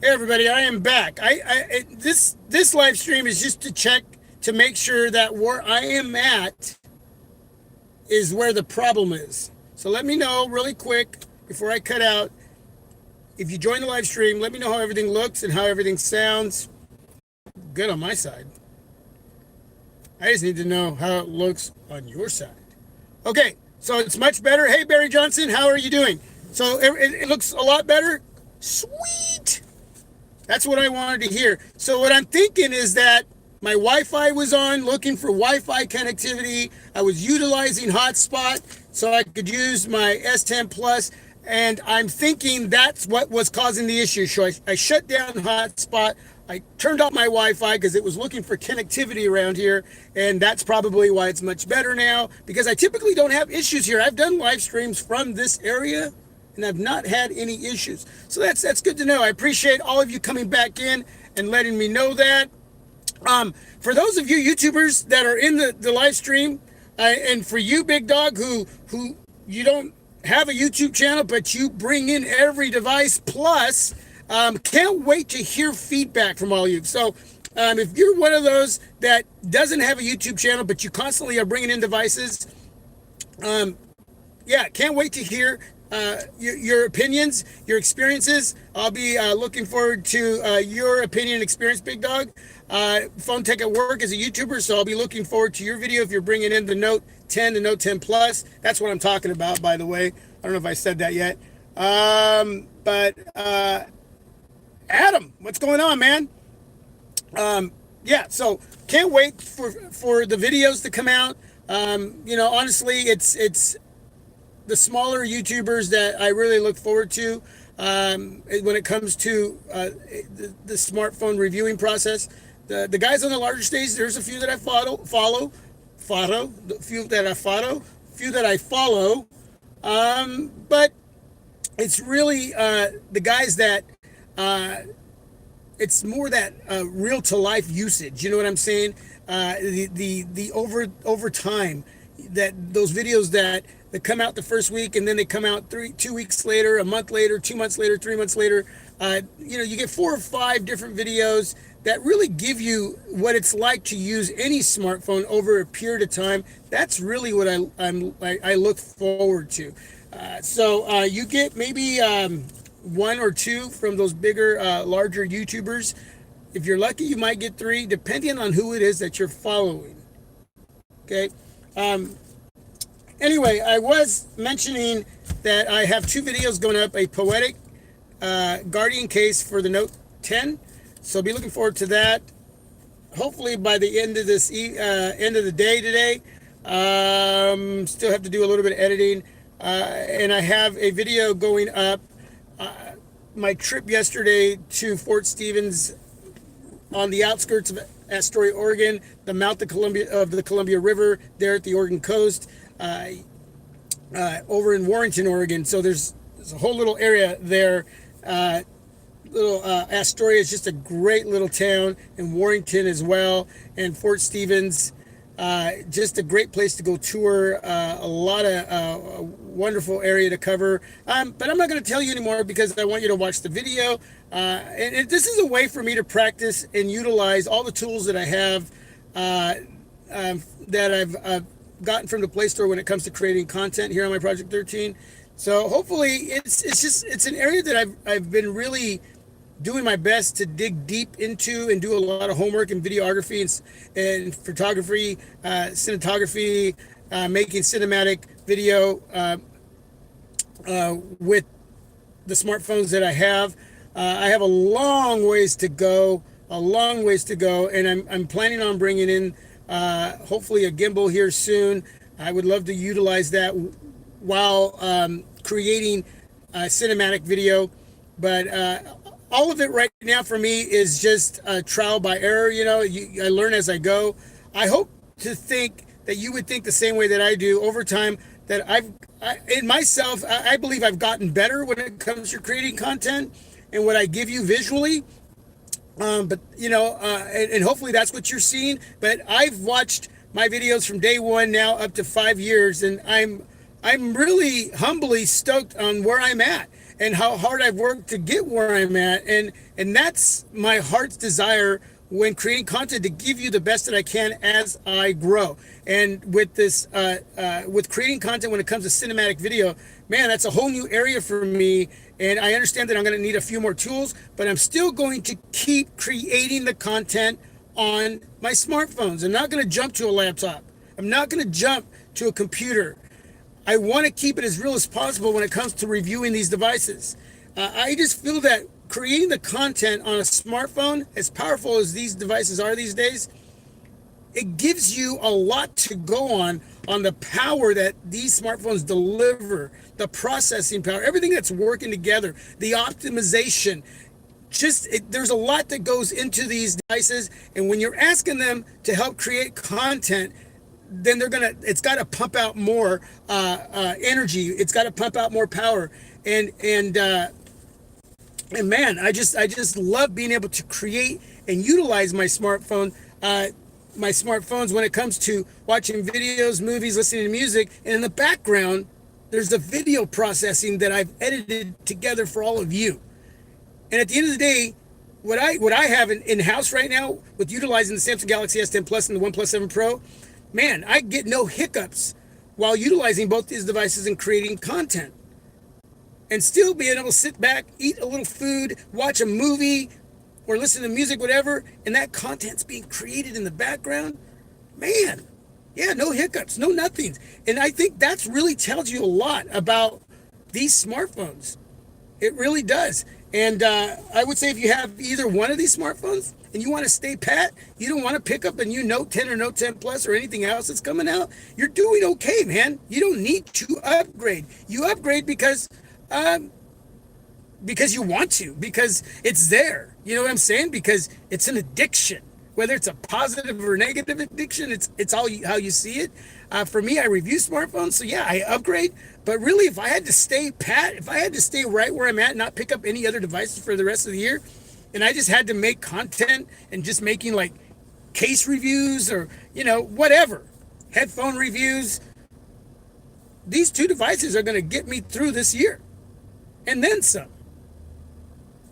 Hey everybody, I am back. This live stream is just to check to make sure that where I am at is where the problem is. So let me know really quick before I cut out. If you join the live stream, let me know how everything looks and how everything sounds. Good on my side. I just need to know how it looks on your side. Okay, so it's much better. Hey Barry Johnson, how are you doing? So it looks a lot better. Sweet. That's what I wanted to hear. So what I'm thinking is that my Wi-Fi was on, looking for Wi-Fi connectivity. I was utilizing hotspot so I could use my S10 Plus, and I'm thinking that's what was causing the issue. So I shut down hotspot. I turned off my Wi-Fi because it was looking for connectivity around here, and that's probably why it's much better now, because I typically don't have issues here. I've done live streams from this area, and I've not had any issues. So that's good to know. I appreciate all of you coming back in and letting me know that. For those of you YouTubers that are in the live stream, and for you, Big Dog, who you don't have a YouTube channel, but you bring in every device plus, can't wait to hear feedback from all of you. So if you're one of those that doesn't have a YouTube channel, but you constantly are bringing in devices, yeah, can't wait to hear your opinions, your experiences. I'll be looking forward to your opinion and experience, Big Dog. Phone tech at work as a YouTuber, so I'll be looking forward to your video if you're bringing in the Note 10, the Note 10 Plus. That's what I'm talking about, by the way. I don't know if I said that yet. But Adam, what's going on, man? Yeah, so can't wait for the videos to come out. Honestly, it's the smaller YouTubers that I really look forward to when it comes to the smartphone reviewing process. The guys on the larger stage, there's a few that I follow, few that I follow, but it's really the guys that it's more that real to life usage. You know what I'm saying? The over time, that those videos that come out the first week and then they come out 2 weeks later, a month later, 2 months later, 3 months later. You get 4 or 5 different videos that really give you what it's like to use any smartphone over a period of time. That's really what I look forward to. So you get maybe 1 or 2 from those bigger, larger YouTubers. If you're lucky, you might get 3, depending on who it is that you're following. Okay. Anyway, I was mentioning that I have 2 videos going up, a poetic Guardian case for the Note 10. So be looking forward to that. Hopefully by the end of this end of the day today. Still have to do a little bit of editing. And I have a video going up. My trip yesterday to Fort Stevens on the outskirts of Astoria, Oregon, the mouth of the Columbia River there at the Oregon coast, over in Warrenton, Oregon. So there's a whole little area there. Astoria is just a great little town, and Warrenton as well, and Fort Stevens, just a great place to go tour. A lot of wonderful area to cover. But I'm not going to tell you anymore because I want you to watch the video. And this is a way for me to practice and utilize all the tools that I have that I've gotten from the Play Store when it comes to creating content here on myproject13. So hopefully it's an area that I've been really doing my best to dig deep into and do a lot of homework in videography and photography, cinematography, making cinematic video with the smartphones that I have. I have a long ways to go, and I'm planning on bringing in hopefully a gimbal here soon. I would love to utilize that while creating cinematic video, but all of it right now for me is just trial by error. I learn as I go. I hope to think that you would think the same way that I do over time, that I believe I've gotten better when it comes to creating content and what I give you visually. And hopefully that's what you're seeing. But I've watched my videos from day one now up to 5 years, and I'm really humbly stoked on where I'm at. and how hard I've worked to get where I'm at. And that's my heart's desire when creating content, to give you the best that I can as I grow. And with this, with creating content when it comes to cinematic video, man, that's a whole new area for me. And I understand that I'm going to need a few more tools, but I'm still going to keep creating the content on my smartphones. I'm not going to jump to a laptop. I'm not going to jump to a computer. I want to keep it as real as possible when it comes to reviewing these devices. I just feel that creating the content on a smartphone, as powerful as these devices are these days, it gives you a lot to go on the power that these smartphones deliver, the processing power, everything that's working together, the optimization. There's a lot that goes into these devices, and when you're asking them to help create content, then it's got to pump out more energy. It's got to pump out more power, and man, I just love being able to create and utilize my smartphones when it comes to watching videos, movies, listening to music, and in the background, there's the video processing that I've edited together for all of you. And at the end of the day, what I have in house right now with utilizing the Samsung Galaxy S10 Plus and the OnePlus 7 Pro, man, I get no hiccups while utilizing both these devices and creating content. And still being able to sit back, eat a little food, watch a movie, or listen to music, whatever, and that content's being created in the background. Man, yeah, no hiccups, no nothings. And I think that's really tells you a lot about these smartphones. It really does. And I would say if you have either one of these smartphones and you want to stay pat, you don't want to pick up a new Note 10 or Note 10 Plus or anything else that's coming out, you're doing okay, man. You don't need to upgrade. You upgrade because you want to, because it's there. You know what I'm saying? Because it's an addiction. Whether it's a positive or negative addiction, it's all how you see it. For me, I review smartphones, so yeah, I upgrade. But really, if I had to stay pat, if I had to stay right where I'm at, not pick up any other devices for the rest of the year, and I just had to make content and just making like case reviews or, whatever, headphone reviews, these two devices are going to get me through this year. And then some.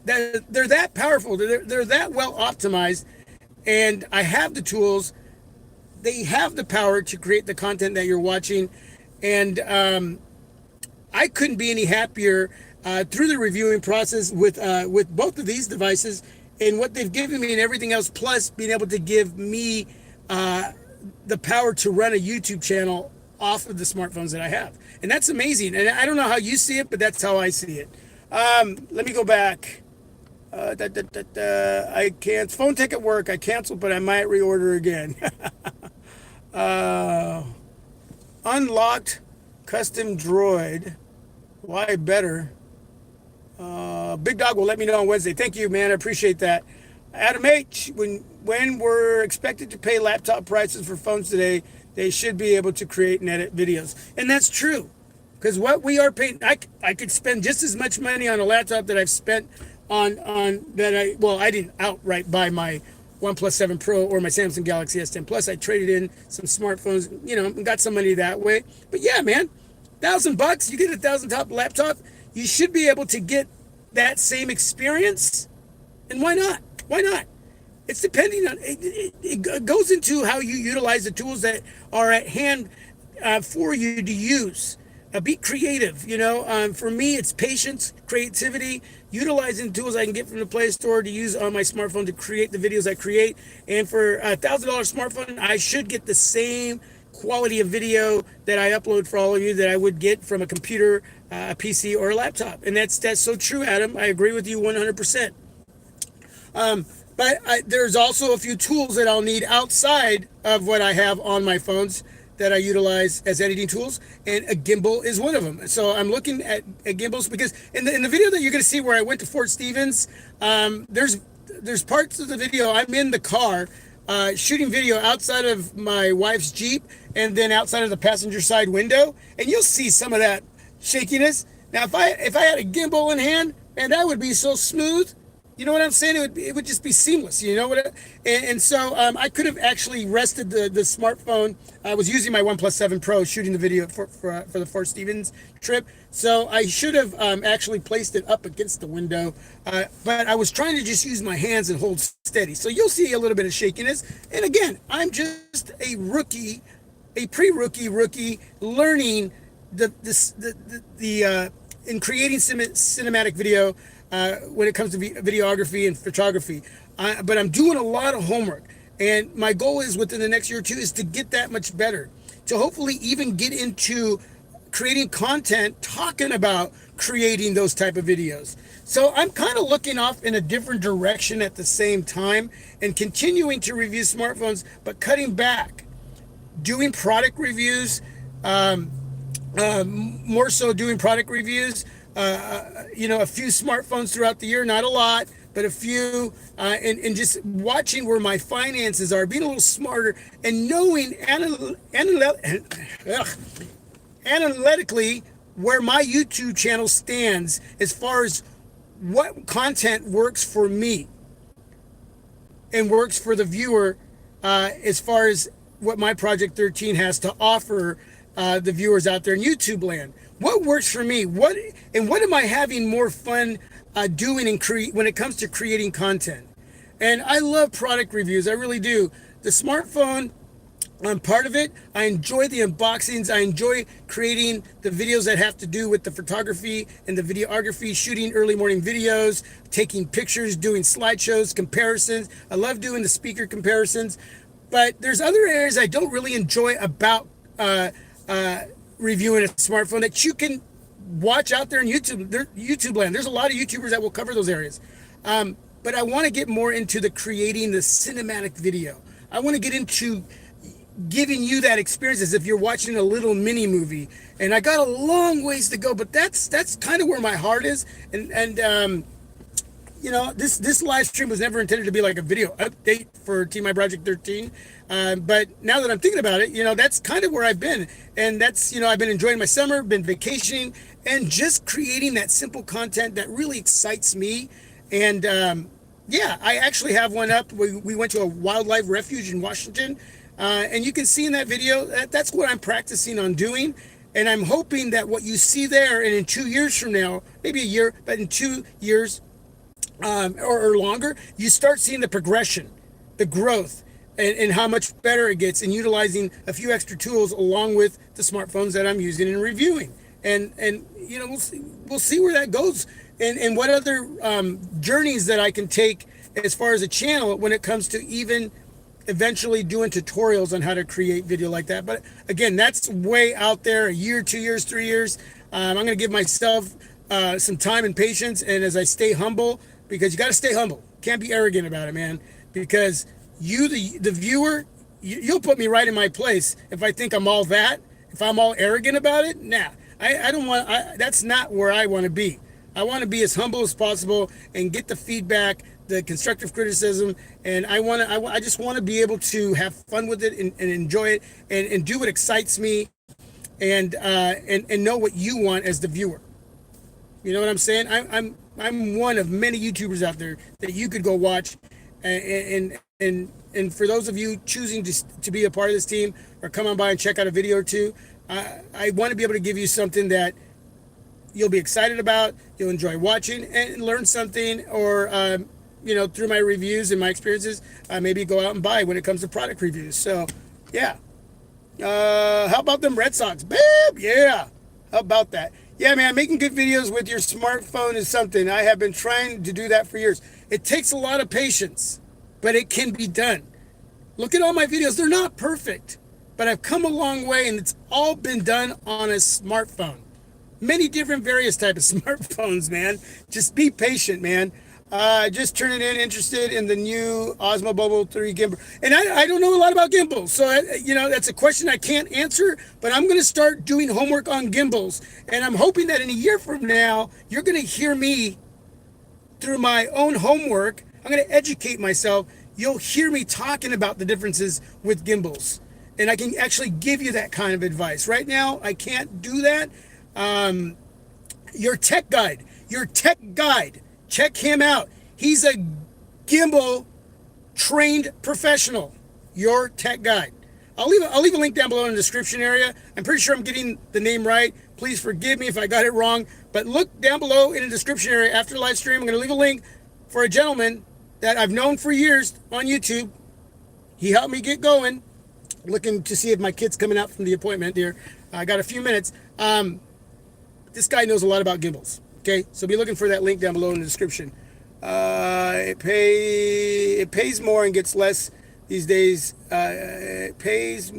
They're that powerful. They're that well optimized. And I have the tools. They have the power to create the content that you're watching. And I couldn't be any happier through the reviewing process with both of these devices and what they've given me and everything else, plus being able to give me the power to run a YouTube channel off of the smartphones that I have. And that's amazing. And I don't know how you see it, but that's how I see it. Let me go back. I can't. Phone tech at work. I canceled, but I might reorder again. Unlocked custom droid. Why better? Big Dog will let me know on Wednesday. Thank you, man. I appreciate that. Adam H. When we're expected to pay laptop prices for phones today, they should be able to create and edit videos. And that's true. Because what we are paying, I could spend just as much money on a laptop that I've spent on that I didn't outright buy my OnePlus 7 Pro or my Samsung Galaxy S10 Plus. I traded in some smartphones, and got some money that way. But yeah, man, $1,000, you get a $1,000 laptop, you should be able to get that same experience. And why not? Why not? It's depending on, it goes into how you utilize the tools that are at hand for you to use. Be creative, for me, it's patience, creativity, utilizing tools I can get from the Play Store to use on my smartphone to create the videos I create. And for a $1,000 smartphone, I should get the same quality of video that I upload for all of you that I would get from a computer, a PC, or a laptop. And that's so true, Adam. I agree with you 100%. But there's also a few tools that I'll need outside of what I have on my phones that I utilize as editing tools, and a gimbal is one of them. So I'm looking at gimbals because in the video that you're going to see where I went to Fort Stevens, there's parts of the video I'm in the car shooting video outside of my wife's Jeep and then outside of the passenger side window, and you'll see some of that shakiness. Now, if I had a gimbal in hand, man, that would be so smooth. You know what I'm saying? It would just be seamless. You know what? And so I could have actually rested the smartphone. I was using my OnePlus 7 Pro shooting the video for the Fort Stevens trip. So I should have actually placed it up against the window. But I was trying to just use my hands and hold steady. So you'll see a little bit of shakiness. And again, I'm just a rookie, a rookie learning in creating cinematic video when it comes to videography and photography. But I'm doing a lot of homework, and my goal is within the next year or two is to get that much better, to hopefully even get into creating content talking about creating those type of videos. So I'm kind of looking off in a different direction at the same time and continuing to review smartphones, but cutting back, doing product reviews, more so doing product reviews. A few smartphones throughout the year, not a lot, but a few, and just watching where my finances are, being a little smarter, and knowing analytically where my YouTube channel stands as far as what content works for me and works for the viewer, as far as what my Project 13 has to offer the viewers out there in YouTube land. What works for me? What am I having more fun doing when it comes to creating content? And I love product reviews. I really do. The smartphone, I'm part of it. I enjoy the unboxings. I enjoy creating the videos that have to do with the photography and the videography, shooting early morning videos, taking pictures, doing slideshows, comparisons. I love doing the speaker comparisons. But there's other areas I don't really enjoy about reviewing a smartphone that you can watch out there in YouTube land. There's a lot of YouTubers that will cover those areas. But I want to get more into creating the cinematic video. I want to get into giving you that experience as if you're watching a little mini movie. And I got a long ways to go, but that's kind of where my heart is. And this live stream was never intended to be like a video update for Team My Project 13. But now that I'm thinking about it, that's kind of where I've been. And that's, I've been enjoying my summer, been vacationing, and just creating that simple content that really excites me. And I actually have one up. We went to a wildlife refuge in Washington. And you can see in that video, that's what I'm practicing on doing. And I'm hoping that what you see there, and in 2 years from now, maybe a year, but in 2 years, or longer, you start seeing the progression, the growth, and how much better it gets in utilizing a few extra tools along with the smartphones that I'm using and reviewing. And we'll see where that goes, and what other journeys that I can take as far as a channel when it comes to even eventually doing tutorials on how to create video like that. But again, that's way out there, a year, 2 years, 3 years. I'm going to give myself some time and patience, and as I stay humble, because you got to stay humble. Can't be arrogant about it, man. Because you, the viewer, you'll put me right in my place if I think I'm all that. If I'm all arrogant about it, nah. I don't want. That's not where I want to be. I want to be as humble as possible and get the feedback, the constructive criticism, and I just want to be able to have fun with it and enjoy it and do what excites me, and know what you want as the viewer. You know what I'm saying? I'm one of many YouTubers out there that you could go watch, and for those of you choosing to be a part of this team or come on by and check out a video or two, I want to be able to give you something that you'll be excited about, you'll enjoy watching, and learn something, or through my reviews and my experiences, maybe go out and buy when it comes to product reviews. So, yeah. How about them Red Sox? Babe, yeah. How about that? Yeah, man, making good videos with your smartphone is something. I have been trying to do that for years. It takes a lot of patience, but it can be done. Look at all my videos. They're not perfect, but I've come a long way, and it's all been done on a smartphone. Many different various type of smartphones, man. Just be patient, man. Just turning in interested in the new Osmo Bubble 3 gimbal. And I don't know a lot about gimbals, so that's a question I can't answer, but I'm going to start doing homework on gimbals. And I'm hoping that in a year from now, you're going to hear me through my own homework. I'm going to educate myself. You'll hear me talking about the differences with gimbals. And I can actually give you that kind of advice. Right now, I can't do that. Your tech guide, check him out. He's a gimbal trained professional, your tech guide. I'll leave a link down below in the description area. I'm pretty sure I'm getting the name right. Please forgive me if I got it wrong. But look down below in the description area after the live stream. I'm going to leave a link for a gentleman that I've known for years on YouTube. He helped me get going. Looking to see if my kid's coming out from the appointment here. I got a few minutes. This guy knows a lot about gimbals. Okay, so be looking for that link down below in the description. It pays more and gets less these days. It pays.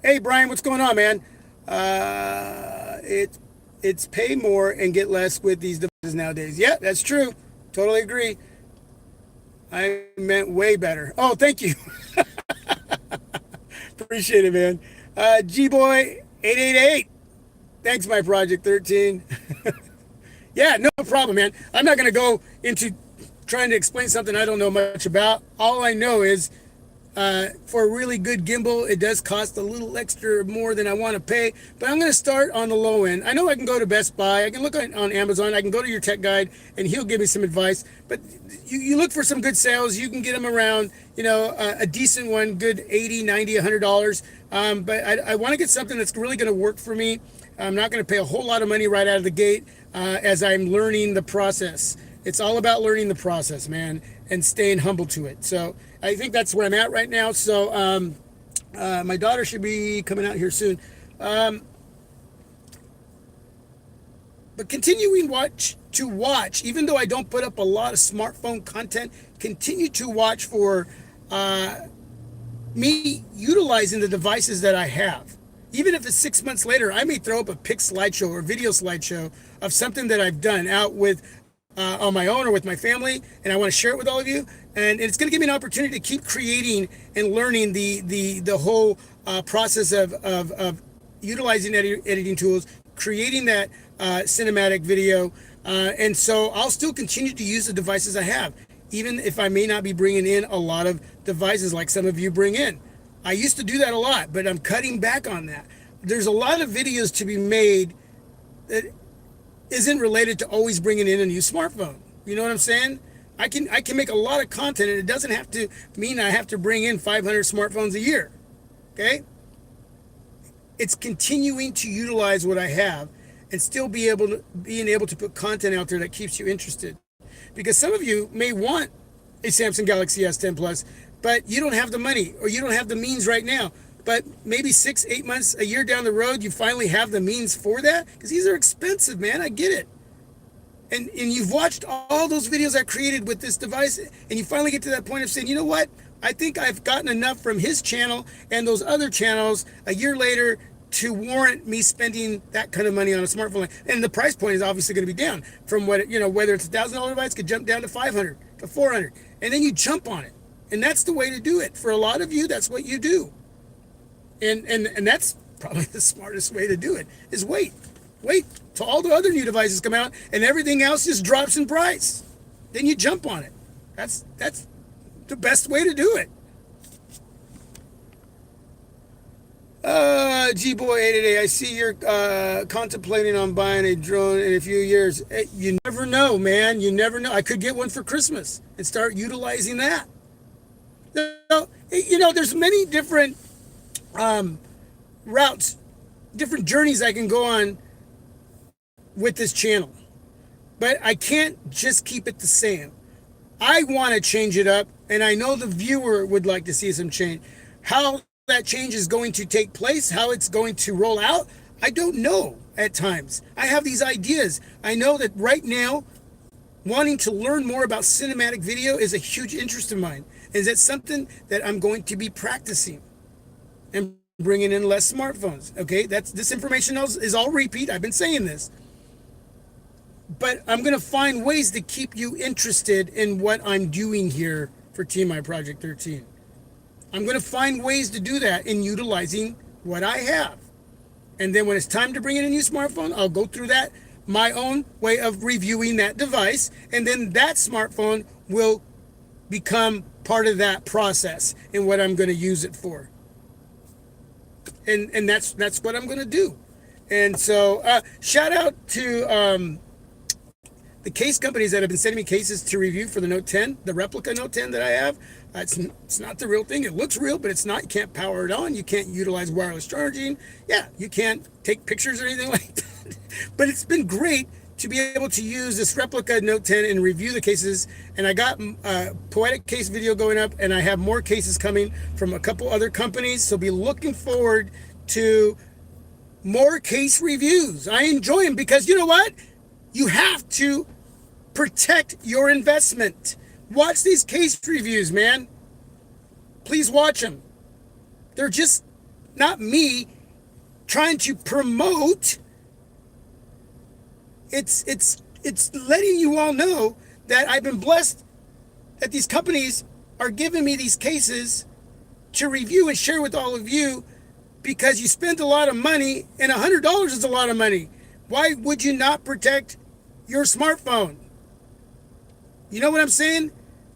Hey Brian, what's going on, man? It's pay more and get less with these devices nowadays. Yeah, that's true. Totally agree. I meant way better. Oh, thank you. Appreciate it, man. G-Boy 888. Thanks, myproject13. Yeah, no problem, man. I'm not going to go into trying to explain something I don't know much about. All I know is for a really good gimbal, it does cost a little extra more than I want to pay, but I'm going to start on the low end. I know I can go to Best Buy, I can look on Amazon, I can go to your tech guide, and he'll give me some advice, but you look for some good sales, you can get them around, a decent one, good $80, $90, $100, but I want to get something that's really going to work for me. I'm not going to pay a whole lot of money right out of the gate as I'm learning the process. It's all about learning the process, man, and staying humble to it. So I think that's where I'm at right now. So my daughter should be coming out here soon. But continuing to watch, even though I don't put up a lot of smartphone content, continue to watch for me utilizing the devices that I have. Even if it's 6 months later, I may throw up a pic slideshow or video slideshow of something that I've done out with on my own or with my family, and I want to share it with all of you. And it's going to give me an opportunity to keep creating and learning the whole process of utilizing editing tools, creating that cinematic video. And so I'll still continue to use the devices I have, even if I may not be bringing in a lot of devices like some of you bring in. I used to do that a lot, but I'm cutting back on that. There's a lot of videos to be made that isn't related to always bringing in a new smartphone. You know what I'm saying? I can make a lot of content, and it doesn't have to mean I have to bring in 500 smartphones a year. Okay? It's continuing to utilize what I have and still being able to put content out there that keeps you interested. Because some of you may want a Samsung Galaxy S10 Plus, but you don't have the money or you don't have the means right now. But maybe 6, 8 months, a year down the road, you finally have the means for that, because these are expensive, man. I get it. And you've watched all those videos I created with this device, and you finally get to that point of saying, you know what? I think I've gotten enough from his channel and those other channels a year later to warrant me spending that kind of money on a smartphone. And the price point is obviously going to be down from what, whether it's $1,000 device could jump down to 500 to 400, and then you jump on it. And that's the way to do it. For a lot of you, that's what you do. And that's probably the smartest way to do it, is wait till all the other new devices come out and everything else just drops in price. Then you jump on it. That's the best way to do it. G-Boy 888, I see you're contemplating on buying a drone in a few years. You never know, man. You never know. I could get one for Christmas and start utilizing that. There's many different routes, different journeys I can go on with this channel, but I can't just keep it the same. I want to change it up, and I know the viewer would like to see some change. How that change is going to take place, how it's going to roll out, I don't know at times. I have these ideas. I know that right now, wanting to learn more about cinematic video is a huge interest of mine. Is that something that I'm going to be practicing and bringing in less smartphones? Okay, this information is all repeat. I've been saying this. But I'm going to find ways to keep you interested in what I'm doing here for Team myproject13. I'm going to find ways to do that in utilizing what I have. And then when it's time to bring in a new smartphone, I'll go through that, my own way of reviewing that device. And then that smartphone will become part of that process and what I'm going to use it for. And that's what I'm going to do. And so shout out to the case companies that have been sending me cases to review for the Note 10, the replica Note 10 that I have, it's not the real thing. It looks real, but it's not. You can't power it on. You can't utilize wireless charging. Yeah, you can't take pictures or anything like that. But it's been great to be able to use this replica Note 10 and review the cases. And I got a poetic case video going up, and I have more cases coming from a couple other companies. So be looking forward to more case reviews. I enjoy them because you know what? You have to protect your investment. Watch these case reviews, man. Please watch them. They're just not me trying to promote. It's letting you all know that I've been blessed that these companies are giving me these cases to review and share with all of you, because you spend a lot of money, and $100 is a lot of money. Why would you not protect your smartphone? You know what I'm saying?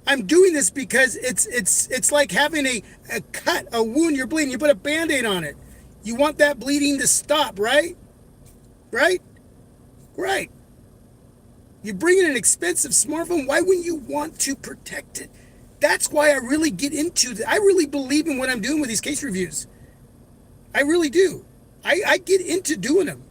I'm doing this because it's like having a cut, a wound, you're bleeding. You put a Band-Aid on it. You want that bleeding to stop, right? Right? Right. You bring in an expensive smartphone, why wouldn't you want to protect it? That's why I really get into it. I really believe in what I'm doing with these case reviews. I really do. I get into doing them.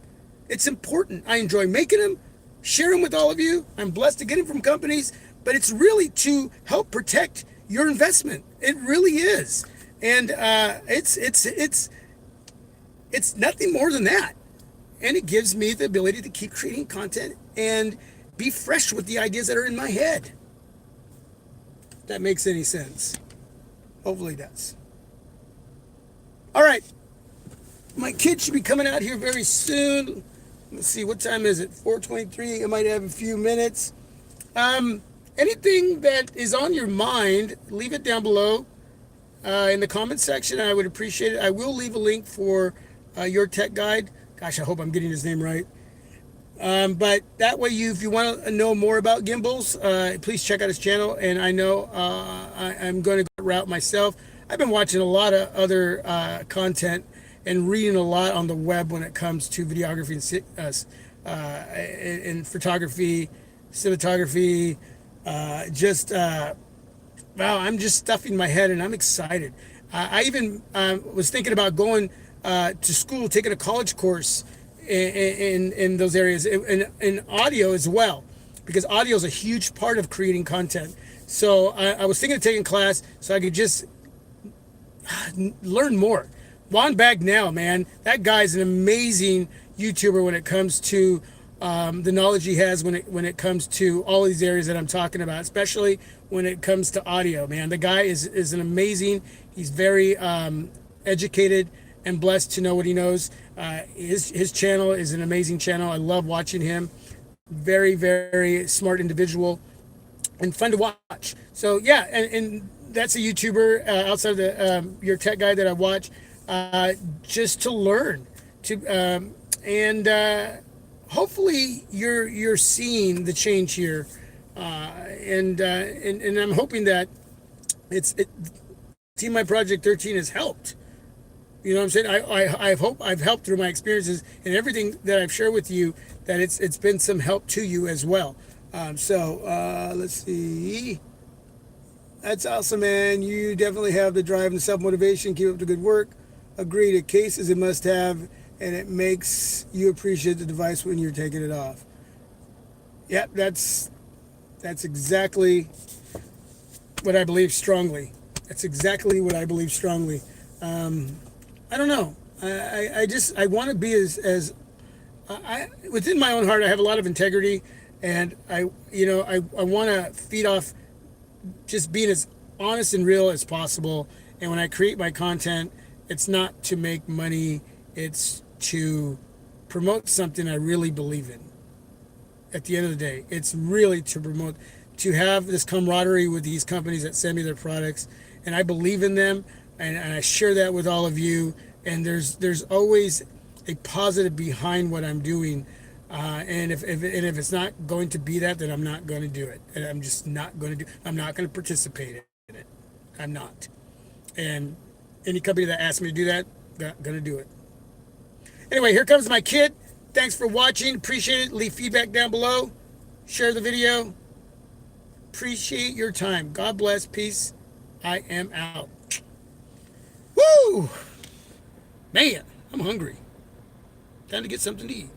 It's important. I enjoy making them, share them with all of you. I'm blessed to get them from companies, but it's really to help protect your investment. It really is. And it's nothing more than that. And it gives me the ability to keep creating content and be fresh with the ideas that are in my head. If that makes any sense. Hopefully it does. All right. My kid should be coming out here very soon. Let's see, what time is it? 4:23. I might have a few minutes. Anything that is on your mind, leave it down below in the comment section. I would appreciate it. I will leave a link for your tech guide. Gosh, I hope I'm getting his name right. But that way, if you want to know more about gimbals, please check out his channel. And I know I'm going to go that route myself. I've been watching a lot of other content and reading a lot on the web when it comes to videography and photography, cinematography. Wow, I'm just stuffing my head, and I'm excited. I even was thinking about going to school, taking a college course in those areas, in audio as well, because audio is a huge part of creating content. So I was thinking of taking a class so I could just learn more. Juan Bagnell, man, that guy's an amazing YouTuber when it comes to the knowledge he has when it comes to all these areas that I'm talking about, especially when it comes to audio, man. The guy is an amazing, he's very educated and blessed to know what he knows. His channel is an amazing channel. I love watching him. Very, very smart individual and fun to watch. So yeah, and that's a YouTuber outside of the your tech guy that I watch, just to learn and hopefully you're seeing the change here, and I'm hoping that Team My Project 13 has helped. You know what I'm saying? I hope I've helped through my experiences and everything that I've shared with you, that it's been some help to you as well. Let's see. That's awesome, man. You definitely have the drive and the self-motivation. Keep up the good work. Agreed. A case is a must-have, and it makes you appreciate the device when you're taking it off. Yep, that's exactly what I believe strongly. That's exactly what I believe strongly. I don't know. I want to be as within my own heart. I have a lot of integrity, and I want to feed off just being as honest and real as possible. And when I create my content, it's not to make money. It's to promote something I really believe in. At the end of the day, it's really to promote, to have this camaraderie with these companies that send me their products, and I believe in them, and I share that with all of you. And there's always a positive behind what I'm doing, and if it's not going to be that, then I'm not going to do it, and I'm just not going to do. I'm not going to participate in it. I'm not. And any company that asks me to do that, going to do it. Anyway, here comes my kid. Thanks for watching. Appreciate it. Leave feedback down below. share the video. Appreciate your time. God bless. Peace. I am out. Woo! Man, I'm hungry. Time to get something to eat.